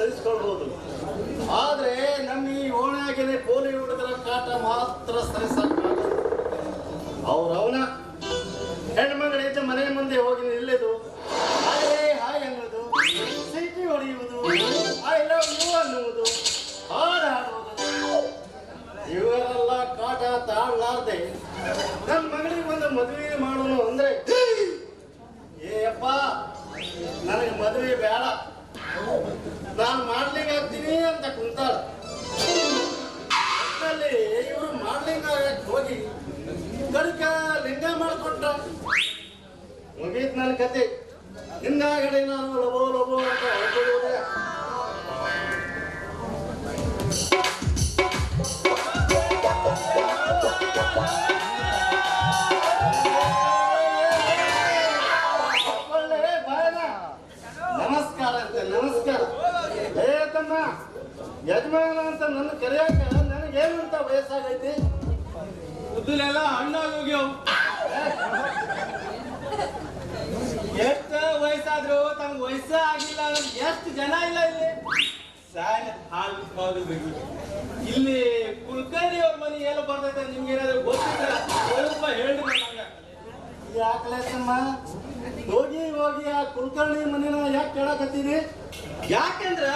ಸಹಿಸ್ಕೊಳ್ಬಹುದು. ಆದ್ರೆ ನಮ್ಮ ಈ ಓಣೆಯಾಗಿನೇ ಪೋಲಿ ಹುಡುಗರ ಕಾಟ ಮಾತ್ರ ಸರಿಸಕ್ಕಾಗಲ್ಲ. ಅವನ ಹೆಣ್ಮಗಳಿದ್ದ ಮನೆ ಮುಂದೆ ಹೋಗಿ ನಿಲ್ಲದು, ಹಾಯ್ ಅನ್ನೋದು, ಸಿಟಿ ಹೊಡೆಯುವುದು, ಐ ಲವ್ ಯು ಅನ್ನುವುದು, ಹಾಡು ಹಾಡುವುದು, ಇವರೆಲ್ಲ ಕಾಟ ತಾಳಲಾರ್ದೆ ನನ್ನ ಮಗಳಿಗೆ ಒಂದು ಮದುವೆ ಮಾಡೋಣ ಅಂದ್ರೆ, ಏಯಪ್ಪ ನನಗೆ ಮದುವೆ ಬೇಡ, ನಾನು ಮಾಡ್ಲಿಂಗ್ ಆಗ್ತೀನಿ ಅಂತ ಕುಂತಾಳ. ಒಟ್ಟಲ್ಲಿ ಇವರು ಮಾಡ್ಲಿಂಗ್ ಹೋಗಿ ಕಳಿಕ ಲಿಂಗ ಮಾಡಿಕೊಟ್ಟ ಮುಗೀತ್ ನನ್ನ ಕತೆ. ಹಿಂದಾಗಡೆ ನಾನು ಲಬೋ ಲಬೋ ಅಂತ ಹೊರಟುವುದೇ. ನಮಸ್ಕಾರ ಅಂತ ನಮಸ್ಕಾರ. ತಮ್ಮ ಯಜಮಾನ ಅಂತ ನನ್ನ ಕರೆಯಾಕ ನನಗೇನಂತ ವಯಸ್ಸಾಗೈತಿ? ಉದ್ದಲೆಲ್ಲ ಹಣ್ಣಾಗಿ ಹೋಗ್ಯವು. ಎಷ್ಟು ವಯಸ್ಸಾದ್ರು ತಮ್ಗೆ ವಯಸ್ಸ ಆಗಿಲ್ಲ ಅನ್ನೋದು ಎಷ್ಟು ಜನ ಇಲ್ಲ ಇಲ್ಲಿ. ಸಾಯ್ ಹಾಲು ಹೋಗಬೇಕು. ಇಲ್ಲಿ ಕುಲಕರ್ಣಿ ಅವ್ರ ಮನೆ ಏನು ಬರ್ತೈತೆ ನಿಮ್ಗೆ ಏನಾದ್ರು ಗೊತ್ತಿದ್ರೆ ಸ್ವಲ್ಪ ಹೇಳ್ರಿ ನಂಗೆ. ಯಾಕಲೇ ತಮ್ಮ ಹೋಗಿ ಹೋಗಿ ಆ ಕುಲಕರ್ಣಿ ಮನೆನ ಯಾಕೆ ಕೇಳಕತ್ತೀನಿ? ಯಾಕಂದ್ರ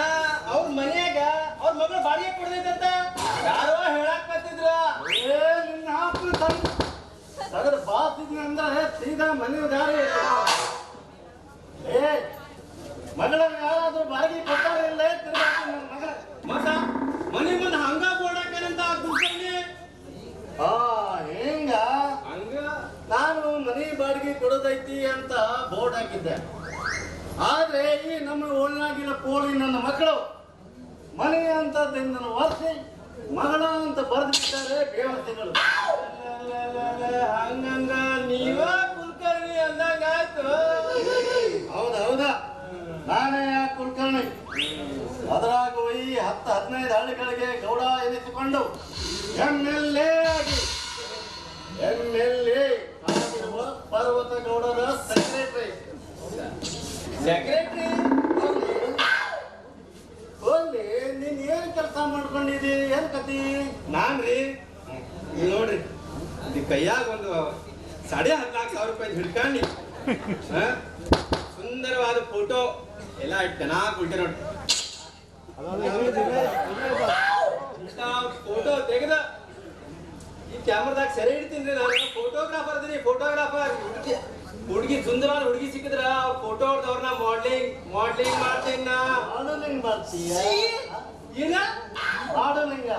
ಅವ್ರ ಮನ್ಯಾಗ ಅವ್ರ ಮಗಳು ಬಾಡಿಗೆ ಕೊಡ್ತೈತಂತ ಯಾರೋ ಹೇಳಕ್ ಬರ್ತಿದ್ರ. ನಿನ್ನ ಹಾಕು ತಗದು ಬಾತಿದ್ನ ಅಂದ್ರೆ ಸೀದಾ ಮನೆ ದಾರಿ. ಮಗಳನ್ನ ಯಾರಾದ್ರೂ ಬಾಡಿಗೆ ಕೊಟ್ಟಾರ ಇಲ್ಲ ತಿರ್ಗಾಡ್ತೀನಿ ನನ್ನ ಮಗಳ. ಮತ್ತ ಮನೆ ಮುಂದೆ ಹಂಗ ಬೋಡಾಕಂತ ಕುಲಕರ್ಣಿ. ಹಿಂಗ ಹಂಗ ನಾನು ಮನೆ ಬಾಡಿಗೆ ಕೊಡೋದೈತಿ ಅಂತ ಬೋರ್ಡ್ ಹಾಕಿದ್ದೆ. ಆದ್ರೆ ಈ ನಮ್ಮ ಓಣಾಗಿನ ಪೋಳಿ ನನ್ನ ಮಕ್ಕಳು ಮನೆ ಅಂತದಿಂದ ಒರ್ಸಿ ಮಗಳ ಅಂತ ಬರೆದು ಬಿಟ್ಟಾರೆ ಬೇವರ್ತಿಗಳು. ಹಂಗಂಗ ನೀವ ಕುಲಕರ್ಣಿ ಅಂದಂಗ ಆಯ್ತು. ಹೌದಾ ನಾನೇ ಆ ಕುಲಕರ್ಣಿ. ಅದರಾಗೂ ಈ 10-15 ಹಳ್ಳಿಗಳಿಗೆ ಗೌಡ ಎನಿಸಿಕೊಂಡು MLA ಆಗಿ MLA ಆಗಿರುವ ಪರ್ವತ ಗೌಡರ ಸೆಕ್ರೆಟರಿ. ಹೋಗ್ಲಿ ನೀನ್ ಏನ್ ಕೆಲಸ ಮಾಡ್ಕೊಂಡಿದಿ? ಏನ್ ಕತಿ? ನಾನ್ರಿ ನೋಡ್ರಿ ಕೈಯಾಗ ಒಂದು 14,500 ರೂಪಾಯಿ ಹಿಡ್ಕೊಂಡು ಸುಂದರವಾದ ಫೋಟೋ ಎಲ್ಲ ಚೆನ್ನಾಗಿ ಉಂಟೆ ನೋಡಿ. ಫೋಟೋ ತೆಗೆದ ಈ ಕ್ಯಾಮ್ರಾದಾಗ ಸೆರೆ ಹಿಡ್ತೀನಿ. ನಾನು ಫೋಟೋಗ್ರಾಫರ್ ಅದೀನಿ, ಫೋಟೋಗ್ರಾಫರ್. ಹುಡುಗಿ ಸುಂದರವಾದ ಹುಡುಗಿ ಸಿಕ್ಕಿದ್ರ ಫೋಟೋ ಹೊಡೆದವ್ರನ್ನ ಮಾಡ್ಲಿಂಗ್ ಮಾಡ್ತೀನಿ ನಾ. ಮಾಡಲಿಂಗ್ ಮಾಡ್ತೀಯ? ಏನ ಮಾಡಲಿಂಗ?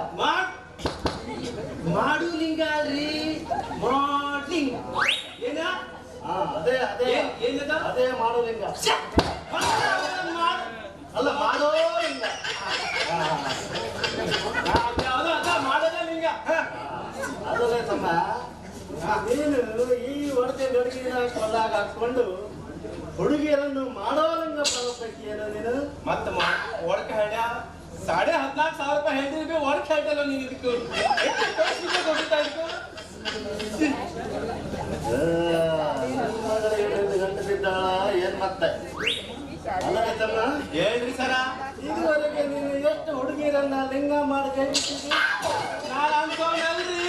ಮಾಡುಲಿಂಗ ಅಲ್ರಿ, ಮಾಡ್ಲಿಂಗ್. ಏನ ಅದೇ ಅದೇ ಏನದ ಅದೇ ಮಾಡಲಿಂಗ ಅಲ್ಲ ಮಾಡೋಲಿಂಗ. ಮಾಡೋದ ಲಿಂಗ. ಅದಲ್ಲೇ ತಮ್ಮ ನೀನು ಈ ಒಡಕೆ ಗಡಿಗೆನ ಕೊಳ್ಳಾಗ ಹಾಕೊಂಡು ಹುಡುಗಿಯರನ್ನು ಮಾಡೋಲಿಂಗ ಬರಬೇಕು ಏನೋ ನೀನು. ಮತ್ತ ಒಡಕೆ ಹಳ್ಳ 14,500 ರೂಪಾಯಿ ಹೇಳ್ತಿರ್ಬೇಕು. ಒಡಕೆ ಹೇಳ್ತಲ್ಲ ನೀನು ಇದಕ್ಕೆ ಗೊತ್ತಾ ಇತ್ತು. ಗಂಟೆ ಬಿದ್ದಾಳ ಏನ್ ಮತ್ತೆ ಅಲ್ಲೇ ತಮ್ಮ ಹೇಳ್ರಿ ಸರ. ಇದುವರೆಗೆ ನೀನು ಎಷ್ಟು ಹುಡುಗಿಯರನ್ನ ಲಿಂಗ ಮಾಡಿ ಕೈ ಬಿಟ್ಟಿದ್ದಿ? ನಾನು ಅನ್ಸೋನಲ್ರಿ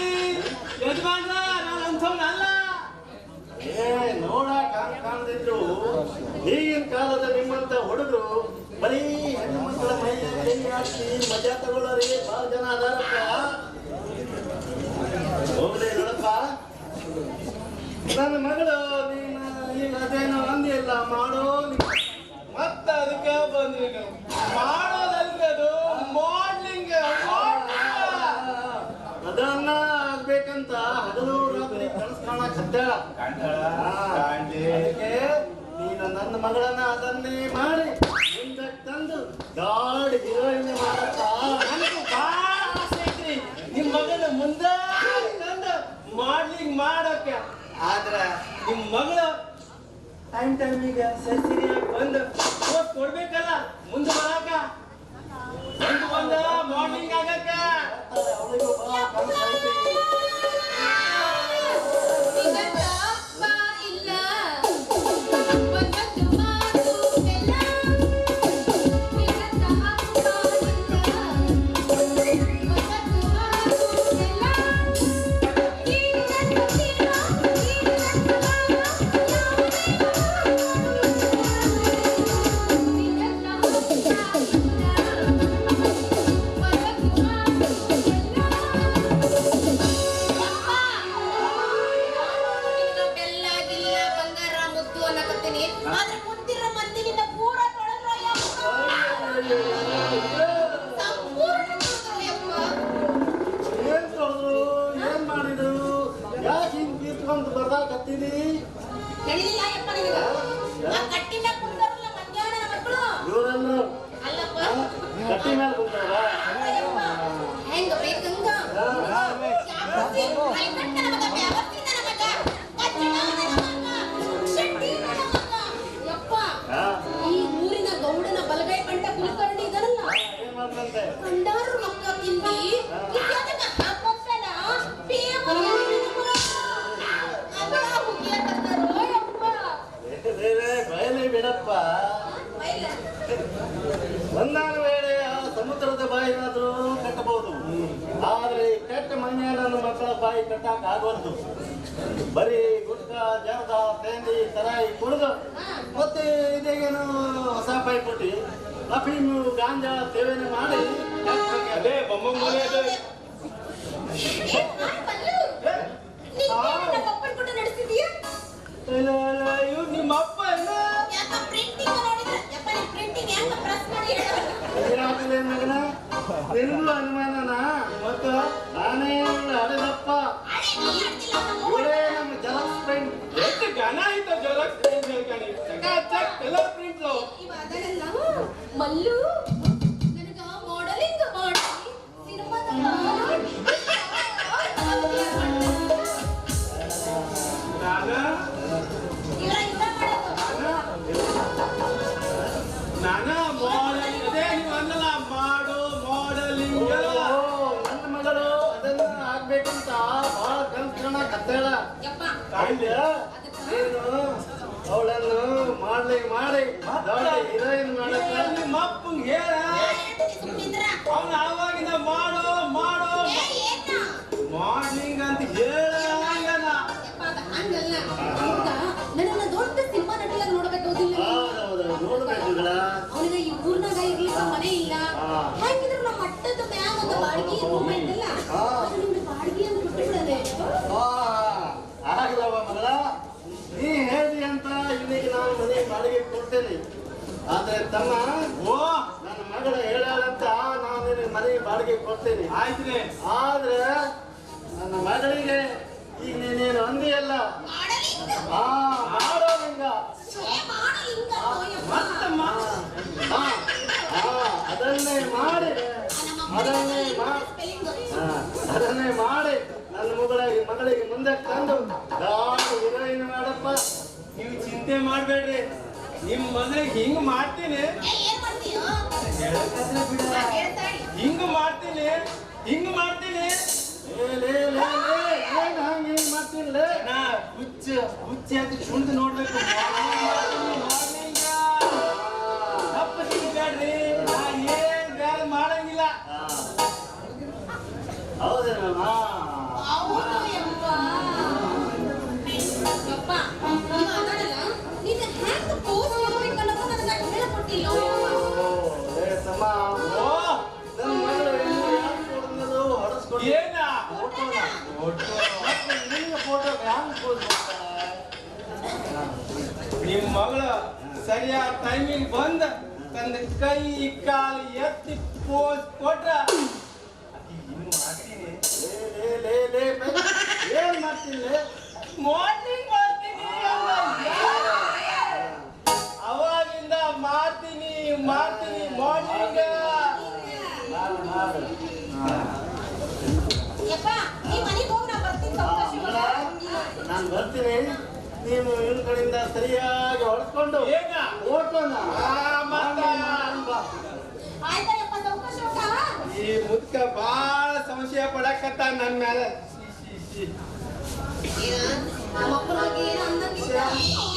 ಯಜಮಾನ್ರ, ನಾನು ಅನ್ಸೋನಲ್ಲ. ನೋಡ ಕಾಣದಿದ್ರು ಈಗಿನ ಕಾಲದ ನಿಮ್ಮಂತ ಹುಡುಗರು ಬರೀ ಹೆಣ್ಣು ಮಕ್ಕಳ ಮೈಯಲ್ಲಿ ಕೈ ಹಾಕಿ ಮಜಾ ತಗೊಳ್ಳೋರಿ ಬಹಳ ಜನ ಅದಾರಪ್ಪ. ಹೋಗ್ಲಿ ನೋಡಪ್ಪ, ನನ್ನ ಮಗಳು ನೀನು ಈಗ ಅದೇನೋ ಅಂದಿಲ್ಲ ಮಾಡೋ. ಮತ್ತ ಅದಕ್ಕೆ ಬಂದ್ರಿ ನಾವು ಮಾಡೋದಲ್ರಿ, ಅದು ಮಾಡ್ಲಿಂಗ್. ಅದನ್ನ ಆಗ್ಬೇಕಂತ ಹಗಲು ರಾತ್ರಿ ಕನಸು ಕಾಣಕ್ ಹತ್ತಾಳ. ನೀನು ನನ್ನ ಮಗಳನ್ನ ಅದನ್ನೇ ಮಾಡಿ ಮುಂದಕ್ಕೆ ತಂದು ಗಾಡಿ ಹೀರೋಯಿನ್ ಮಾಡಕ್ಕ ನನಗೆ ಬಹಳ ಆಸೆ ಐತ್ರಿ ನಿಮ್ ಮಗನ ಮುಂದೆ ತಂದು ಮಾಡ್ಲಿಂಗ್ ಮಾಡಕ್ಕೆ. ಆದ್ರ ನಿಮ್ ಮಗಳು ಟೈಮಿಗೆ ಸರಿಯಾಗಿ ಬಂದು ಕೊಡ್ಬೇಕಲ್ಲ ಮುಂದೆ ಬರಾಕ, ಬಂದ ಮಾಡ್ಲಿಂಗ್ ಆಗಕ್ಕ. ಅವಳಿಗೂ ಬಹಳ ಕನಸು ಐತಿ. ಇಲ್ಲ ಒಂದಾನ ವೇಳೆ ಆ ಸಮುದ್ರದ ಬಾಯಿನಾದ್ರೂ ಕಟ್ಟಬಹುದು. ಆದ್ರೆ ಕೆಟ್ಟ ಮನೆಯ ನನ್ನ ಮಕ್ಕಳ ಬಾಯಿ ಕಟ್ಟಕ್ ಆಗವಲ್ದು. ಬರೀ ಗುಟ್ಕ ಜರ್ದ ತೇಂದಿ ತರಾಯಿ ಕುಡಿದು ಮತ್ತೆ ಇದೇನು ಹೊಸ ಪೈಪುಟ್ಟಿ ಅಫೀಮು ಗಾಂಜಾ ಸೇವನೆ ಮಾಡಿ ಅದೇ ಬೊಮ್ಮಂಗೋಲೆ ಅದು. ಇವ್ ನಿಮ್ಮ ಅಪ್ಪ ಅಲ್ಲ ಮಗನ ನಿನ್ಗೂ ಅನುಮಾನನ ಮತ್ತು ನಾನೇ ಹಡೆದಪ್ಪ ಇವಳೇ ನಮ್ಮ ಜಲಸ್ ಫ್ರೆಂಡ್. ಎಷ್ಟು ಘನ ಆಯ್ತು ಜಲಕ್ ಹೇಳ್ಕಣಿ ಚಕಾಚಕ್ ಕಲರ್ ಪ್ರಿಂಟ್ಸ್. ಮಲ್ಲು ನನಗ ಮಾಡೆಲಿಂಗ್ ಮಾಡಿ ಸಿನಿಮಾದ ನಾನ ಮಾಡೆಲಿಂಗ್ ಅದೇ ನೀವು ಅನ್ನಲ್ಲ ಮಾಡು ಮಾಡೆಲಿಂಗ್. ನನ್ನ ಮಗಳು ಅದನ್ನ ಆಗ್ಬೇಕಂತ ಬಹಳ ಕನ್ಸ್ಕೊಂಡ ಕತ್ತೇಳ ನೀನು ಅವಳನ್ನು ಮಾಡಿ ಹೀರೋಯಿನ್ ಮಾಡಕ್ಕ ನಿಮ್ಮ ಅಪ್ಪಂಗೆ ಹೇಳ ಅವನು ಆವಾಗಿನ ಮಾಡು ಮಾಡು ಮಾರ್ನಿಂಗ್ ಅಂತ ಹೇಳಂಗಲ್ಲ. ನನ್ನ ದೊಡ್ಡ ಸಿನಿಮಾ ನಟಿಯಾಗಿ ನೋಡ್ಬೇಕಾಗೋದಿಲ್ಲ. ನೋಡ್ಬೇಕಲ್ಲ ಅವನಿಗೆ ಈ ಊರ್ನಾಗ ಇರ್ಲಿಕ್ಕ ಮನೆ ಇಲ್ಲ. ಹಾಗಿದ್ರೆ ನಮ್ಮ ಮಟ್ಟದ ಮ್ಯಾಗ ಒಂದು ಬಾಡಿಗೆ ರೂಮ್ ಐತಲ್ಲ, ನಿಮ್ದು ಬಾಡಿಗೆ ಅಂತ ಬಿಟ್ಟಿಬಿಡದೆ. ಆಗಲವ ಮಗಳ, ನೀ ಹೇಳಿ ಅಂತ ಇಲ್ಲಿಗೆ ನಾನು ಮನೆ ಬಾಡಿಗೆ ಕೊಡ್ತೇನೆ. ಆದ್ರೆ ತಮ್ಮ ಓ ನನ್ನ ಮಗಳ ಹೇಳಂತ ನಾನು ಮನೆ ಬಾಡಿಗೆ ಕೊಡ್ತೇನೆ. ಆಯ್ತ್ರಿ. ಆದ್ರೆ ನನ್ನ ಮಗಳಿಗೆ ಈಗ ನೀನೇನು ಅಂದಿಯಲ್ಲ ಮಾಡೋಲಿಂಗ ಅದನ್ನೇ ಮಾಡಿ ನನ್ನ ಮಗಳಿಗೆ ಮುಂದೆ ತಂದು ಹೀರೋಯಿನ್ ಮಾಡಪ್ಪ. ನೀವು ಚಿಂತೆ ಮಾಡ್ಬೇಡ್ರಿ, ನಿಮ್ ಮಗಳಿಗೆ ಹಿಂಗ್ ಮಾಡ್ತೀನಿ ಹಿಂಗ್ ಮಾಡ್ತೀನಿ ಹಿಂಗ್ ಮಾಡ್ತೀನಿ ಏನ್ ಹಂಗೆ ಮಾಡ್ತಿಲ್ಲ ನಾ ಹುಚ್ಚ ಅಂತ ಸುಳ್ದು ನೋಡ್ಬೇಕು. ತಪ್ಪ ಸಿಗ್ಬೇಡ್ರಿ, ನಾ ಏನ್ ಬೇರೆ ಮಾಡಂಗಿಲ್ಲ. ಹೌದೇನಮ್ಮ? ಏನ ನಿಮ್ ಮಗಳು ಸರಿಯಾದ ಟೈಮಿಗೆ ಬಂದ ತನ್ನ ಕೈ ಕಾಲು ಎತ್ತಿ ಪೋಸ್ ಕೊಟ್ರ ಇನ್ನು ಮಾಡ್ತೀನಿ. ಏನ್ ಮಾಡ್ತೀನಿ? ಮಾರ್ನಿಂಗ್ ಮಾಡ್ತೀನಿ ಅವಾಗಿಂದ ಮಾಡ್ತೀನಿ ಮಾರ್ನಿಂಗ್. ನಾನು ಬರ್ತೀನಿ, ನೀನು ಇವ್ರ ಕಡೆಯಿಂದ ಸರಿಯಾಗಿ ಹೊಡ್ಕೊಂಡು ಓಡ್ಕೊಂಡ ಈ ಮುದ್ಕ ಬಾಳ ಸಂಶಯ ಪಡಕತ್ತ ನನ್ ಮೇಲೆ.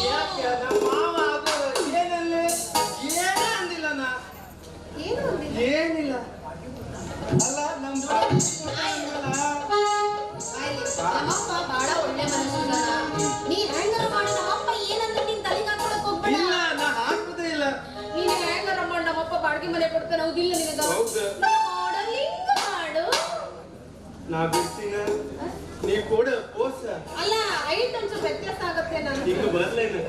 ಯಾಕೆ ನಮ್ಮ ಮಾವ ಅದು ಏನಲ್ಲಿ ಏನ ಅಂದಿಲ್ಲ ನಾ ಏನಿಲ್ಲ ಅಲ್ಲ ನಮ್ದು ಬಹಳ ಒಳ್ಳೆ ಮನುಷ್ಯ. ನೀ ಹೆಂಗಾರ ಮಾಡಿ ನಮ್ಮಪ್ಪ ಏನಂದ್ರೆ ನಿನ್ ತಲೆಗೆ ಹಾಕೊಳಕ್ ಹೋಗ್ಬೇಡ. ಇಲ್ಲ ನಾ ಹಾಕುದೇ ಇಲ್ಲ. ನೀನ್ ಹೆಂಗಾರ ಮಾಡಿ ನಮ್ಮಪ್ಪ ಬಾಡಿಗೆ ಮನೆ ಕೊಡ್ತಾನೆ, ಹೌದಿಲ್ಲ ನಿನಗ? ಹೌದು. ಮಾಡೆಲಿಂಗ್ ಮಾಡು. ನಾ ಬಿಡ್ತೀನಿ, ನೀ ಕೊಡು ಪೋಸ್. ಅಲ್ಲ ಐಟ್ ಒಂಚೂರು ವ್ಯತ್ಯಾಸ ಆಗತ್ತೆ. ನಾನು ಈಗ ಬರ್ಲೇನು